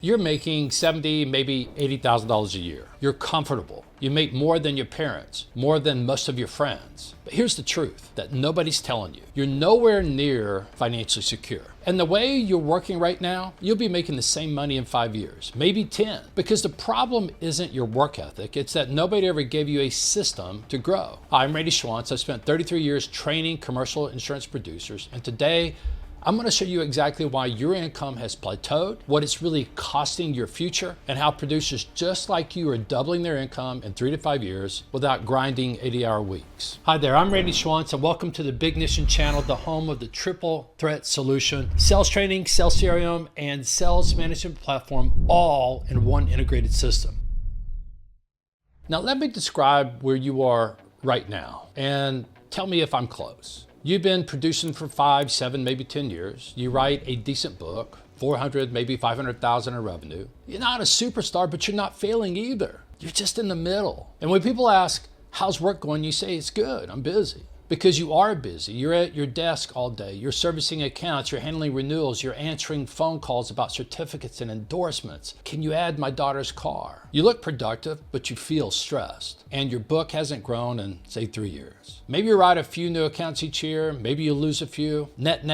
You're making $70,000, maybe $80,000 a year. You're comfortable. You make more than your parents, more than most of your friends. But here's the truth that nobody's telling you. You're nowhere near financially secure. And the way you're working right now, you'll be making the same money in 5 years, maybe 10. Because the problem isn't your work ethic, it's that nobody ever gave you a system to grow. I'm Randy Schwantz. I spent 33 years training commercial insurance producers, and today I'm going to show you exactly why your income has plateaued, what it's really costing your future, and how producers just like you are doubling their income in 3 to 5 years without grinding 80-hour weeks. Hi there, I'm Randy Schwantz, and welcome to the Big Nation channel, the home of the triple threat solution: sales training, sales CRM, and sales management platform, all in one integrated system. Now let me describe where you are right now and tell me if I'm close. You've been producing for 5, 7, maybe 10 years. You write a decent book, 400, maybe 500,000 in revenue. You're not a superstar, but you're not failing either. You're just in the middle. And when people ask, how's work going? You say, it's good, I'm busy. Because you are busy. You're at your desk all day. You're servicing accounts. You're handling renewals. You're answering phone calls about certificates and endorsements. Can you add my daughter's car? You look productive, but you feel stressed. And your book hasn't grown in, say, 3 years. Maybe you write a few new accounts each year. Maybe you lose a few. Net,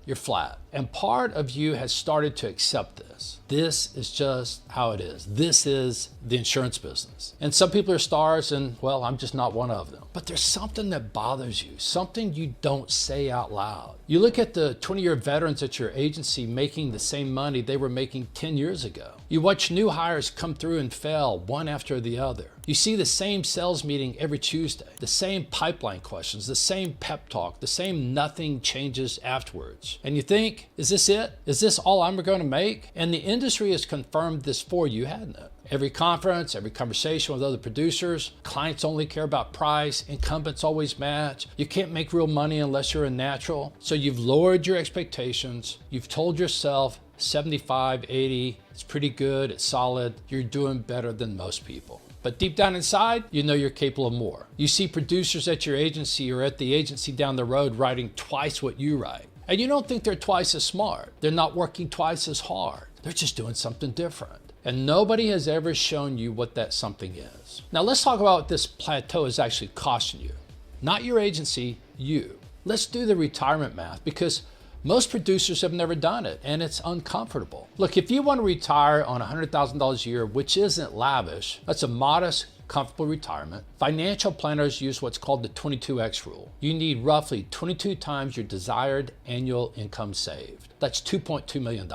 you're flat. And part of you has started to accept this. This is just how it is. This is the insurance business. And some people are stars, and well, I'm just not one of them. But there's something that bothers you, something you don't say out loud. You look at the 20-year veterans at your agency making the same money they were making 10 years ago. You watch new hires come through and fail one after the other. You see the same sales meeting every Tuesday, the same pipeline questions, the same pep talk, the same nothing changes afterwards. And you think, is this it? Is this all I'm going to make? And the industry has confirmed this for you, hadn't it? Every conference, every conversation with other producers, clients only care about price, incumbents always match. You can't make real money unless you're a natural. So you've lowered your expectations. You've told yourself 75, 80, it's pretty good, it's solid. You're doing better than most people. But deep down inside, you know you're capable of more. You see producers at your agency or at the agency down the road writing twice what you write. And you don't think they're twice as smart. They're not working twice as hard. They're just doing something different. And nobody has ever shown you what that something is. Now let's talk about what this plateau is actually costing you. Not your agency, you. Let's do the retirement math, because most producers have never done it, and it's uncomfortable. Look, if you want to retire on $100,000 a year, which isn't lavish, that's a modest, comfortable retirement. Financial planners use what's called the 22X rule. You need roughly 22 times your desired annual income saved. That's $2.2 million.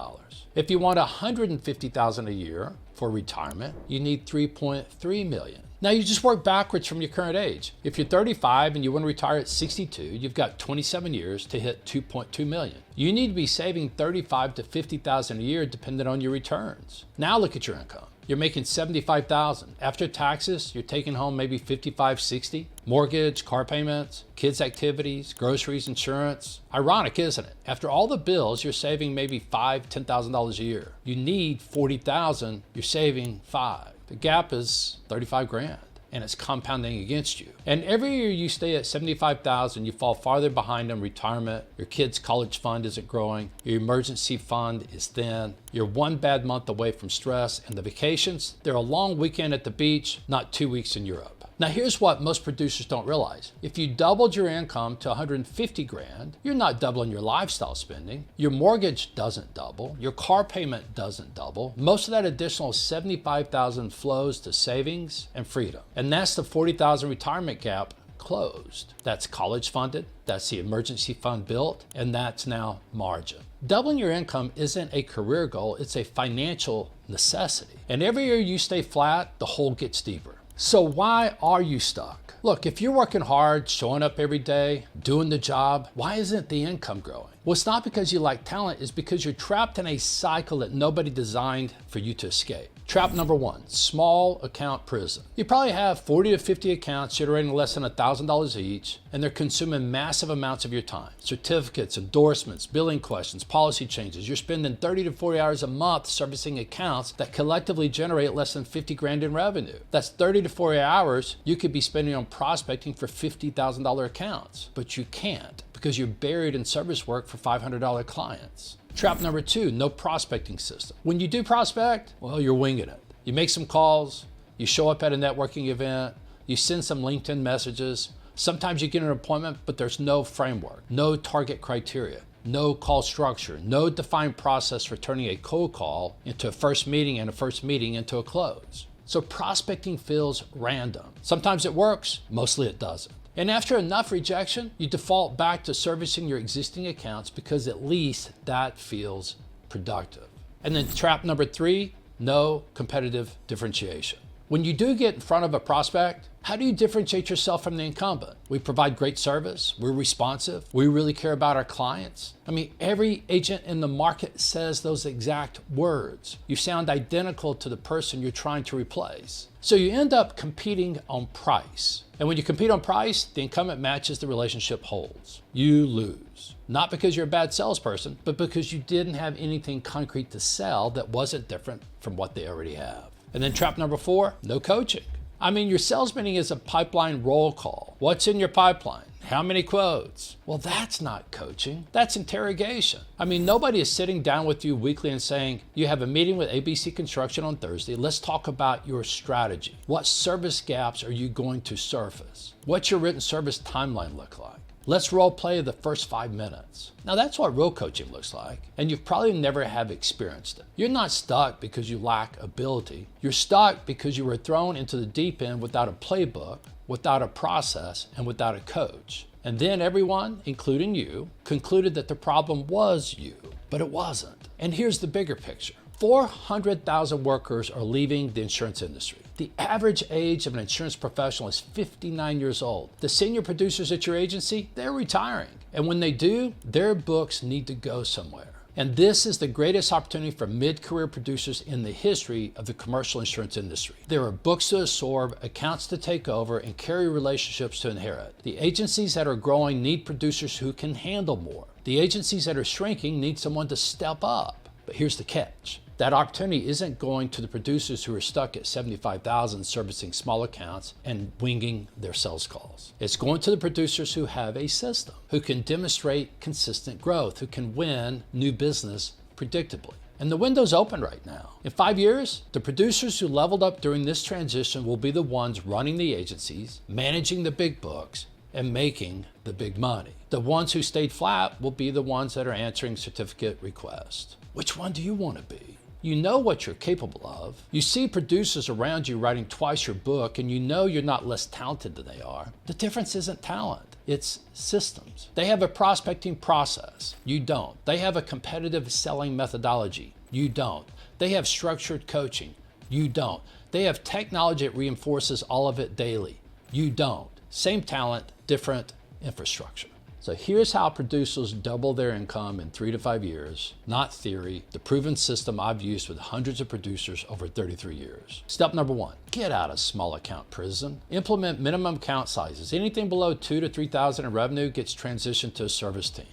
If you want $150,000 a year for retirement, you need $3.3 million. Now you just work backwards from your current age. If you're 35 and you want to retire at 62, you've got 27 years to hit 2.2 million. You need to be saving 35 to 50,000 a year depending on your returns. Now look at your income. You're making 75,000. After taxes, you're taking home maybe 55, 60. Mortgage, car payments, kids' activities, groceries, insurance. Ironic, isn't it? After all the bills, you're saving maybe $5,000, $10,000 a year. You need 40,000, you're saving 5. The gap is 35 grand, and it's compounding against you. And every year you stay at 75,000, you fall farther behind on retirement. Your kid's college fund isn't growing. Your emergency fund is thin. You're one bad month away from stress, and the vacations, they're a long weekend at the beach, not 2 weeks in Europe. Now here's what most producers don't realize. If you doubled your income to 150 grand, you're not doubling your lifestyle spending. Your mortgage doesn't double. Your car payment doesn't double. Most of that additional 75,000 flows to savings and freedom. And that's the 40,000 retirement gap closed. That's college funded, that's the emergency fund built, and that's now margin. Doubling your income isn't a career goal, it's a financial necessity. And every year you stay flat, the hole gets deeper. So why are you stuck? Look, if you're working hard, showing up every day, doing the job, why isn't the income growing? Well, it's not because you lack talent, it's because you're trapped in a cycle that nobody designed for you to escape. Trap number one, small account prison. You probably have 40 to 50 accounts generating less than $1,000 each, and they're consuming massive amounts of your time. Certificates, endorsements, billing questions, policy changes. You're spending 30 to 40 hours a month servicing accounts that collectively generate less than 50 grand in revenue. That's 30 to 40 hours you could be spending on prospecting for $50,000 accounts, but you can't, because you're buried in service work for $500 clients. Trap number 2, no prospecting system. When you do prospect, well, you're winging it. You make some calls, you show up at a networking event, you send some LinkedIn messages. Sometimes you get an appointment, but there's no framework, no target criteria, no call structure, no defined process for turning a cold call into a first meeting and a first meeting into a close. So prospecting feels random. Sometimes it works, mostly it doesn't. And after enough rejection, you default back to servicing your existing accounts because at least that feels productive. And then trap number 3, no competitive differentiation. When you do get in front of a prospect, how do you differentiate yourself from the incumbent? We provide great service, we're responsive, we really care about our clients. I mean, every agent in the market says those exact words. You sound identical to the person you're trying to replace. So you end up competing on price. And when you compete on price, the incumbent matches, the relationship holds. You lose. Not because you're a bad salesperson, but because you didn't have anything concrete to sell that wasn't different from what they already have. And then trap number 4, no coaching. I mean, your sales meeting is a pipeline roll call. What's in your pipeline? How many quotes? Well, that's not coaching. That's interrogation. I mean, nobody is sitting down with you weekly and saying, you have a meeting with ABC Construction on Thursday. Let's talk about your strategy. What service gaps are you going to surface? What's your written service timeline look like? Let's role play the first 5 minutes. Now that's what real coaching looks like, and you've probably never have experienced it. You're not stuck because you lack ability. You're stuck because you were thrown into the deep end without a playbook, without a process, and without a coach. And then everyone, including you, concluded that the problem was you, but it wasn't. And here's the bigger picture. 400,000 workers are leaving the insurance industry. The average age of an insurance professional is 59 years old. The senior producers at your agency, they're retiring. And when they do, their books need to go somewhere. And this is the greatest opportunity for mid-career producers in the history of the commercial insurance industry. There are books to absorb, accounts to take over, and carrier relationships to inherit. The agencies that are growing need producers who can handle more. The agencies that are shrinking need someone to step up. But here's the catch. That opportunity isn't going to the producers who are stuck at 75,000 servicing small accounts and winging their sales calls. It's going to the producers who have a system, who can demonstrate consistent growth, who can win new business predictably. And the window's open right now. In 5 years, the producers who leveled up during this transition will be the ones running the agencies, managing the big books, and making the big money. The ones who stayed flat will be the ones that are answering certificate requests. Which one do you want to be? You know what you're capable of. You see producers around you writing twice your book, and you know you're not less talented than they are. The difference isn't talent, it's systems. They have a prospecting process. You don't. They have a competitive selling methodology. You don't. They have structured coaching. You don't. They have technology that reinforces all of it daily. You don't. Same talent, different infrastructure. So here's how producers double their income in 3 to 5 years. Not theory, the proven system I've used with hundreds of producers over 33 years. Step number 1, get out of small account prison. Implement minimum account sizes. Anything below 2 to 3,000 in revenue gets transitioned to a service team.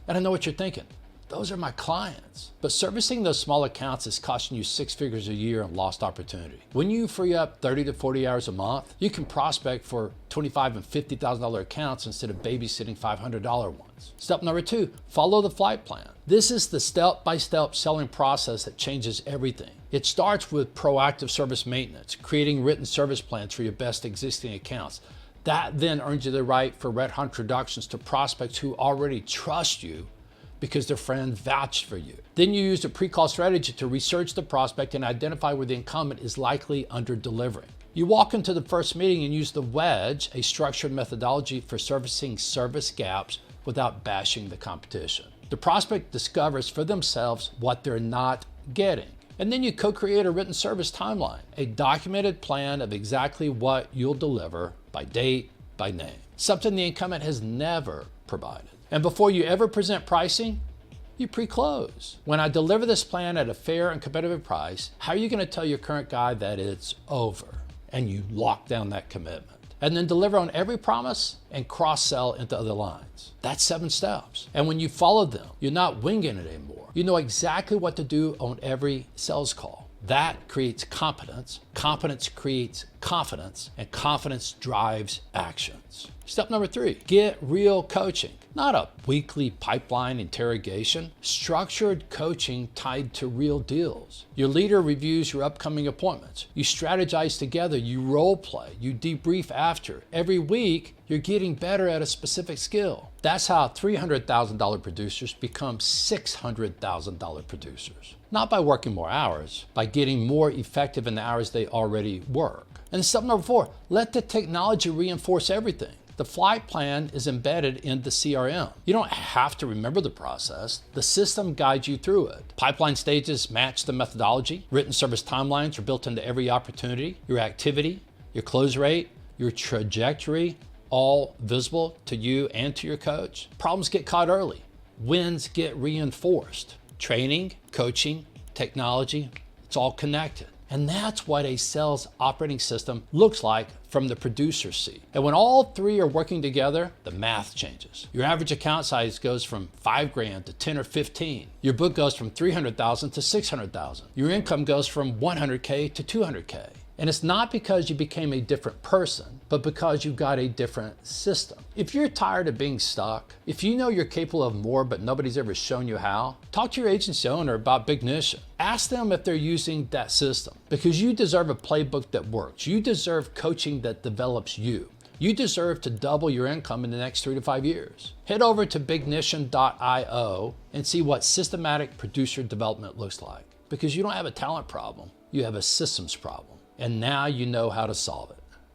And I know what you're thinking. Those are my clients. But servicing those small accounts is costing you 6 figures a year in lost opportunity. When you free up 30 to 40 hours a month, you can prospect for $25,000 and $50,000 accounts instead of babysitting $500 ones. Step number 2, follow the flight plan. This is the step-by-step selling process that changes everything. It starts with proactive service maintenance, creating written service plans for your best existing accounts. That then earns you the right for red hunt introductions to prospects who already trust you because their friend vouched for you. Then you use a pre-call strategy to research the prospect and identify where the incumbent is likely under-delivering. You walk into the first meeting and use the wedge, a structured methodology for servicing service gaps without bashing the competition. The prospect discovers for themselves what they're not getting. And then you co-create a written service timeline, a documented plan of exactly what you'll deliver by date, by name, something the incumbent has never provided. And before you ever present pricing, you pre-close. When I deliver this plan at a fair and competitive price, how are you going to tell your current guy that it's over? And you lock down that commitment. And then deliver on every promise and cross-sell into other lines. That's 7 steps. And when you follow them, you're not winging it anymore. You know exactly what to do on every sales call. That creates competence. Competence creates confidence, and confidence drives actions. Step number 3, get real coaching. Not a weekly pipeline interrogation, structured coaching tied to real deals. Your leader reviews your upcoming appointments. You strategize together, you role play, you debrief after. Every week, you're getting better at a specific skill. That's how $300,000 producers become $600,000 producers. Not by working more hours, by getting more effective in the hours they already work. And step number 4, let the technology reinforce everything. The flight plan is embedded in the CRM. You don't have to remember the process. The system guides you through it. Pipeline stages match the methodology. Written service timelines are built into every opportunity. Your activity, your close rate, your trajectory, all visible to you and to your coach. Problems get caught early. Wins get reinforced. Training, coaching, technology, it's all connected. And that's what a sales operating system looks like from the producer's seat. And when all 3 are working together, the math changes. Your average account size goes from $5,000 to 10 or 15. Your book goes from 300,000 to 600,000. Your income goes from 100K to 200K. And it's not because you became a different person, but because you've got a different system. If you're tired of being stuck, if you know you're capable of more but nobody's ever shown you how, talk to your agency owner about Bignition. Ask them if they're using that system, because you deserve a playbook that works. You deserve coaching that develops you. You deserve to double your income in the next 3 to 5 years. Head over to bignition.io and see what systematic producer development looks like, because you don't have a talent problem, you have a systems problem. And now you know how to solve it.